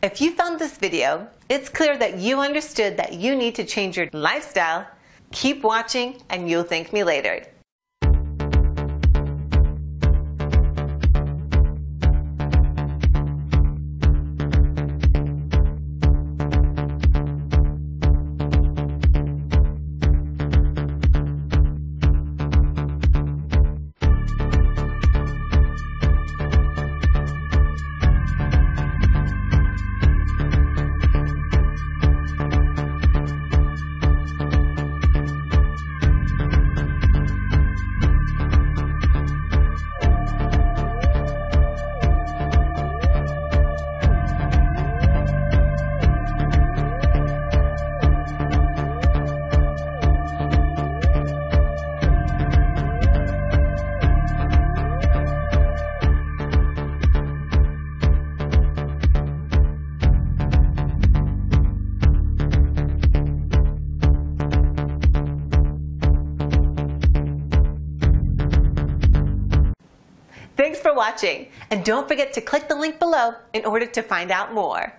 If you found this video, it's clear that you understood that you need to change your lifestyle. Keep watching and you'll thank me later. Thanks for watching, and don't forget to click the link below in order to find out more.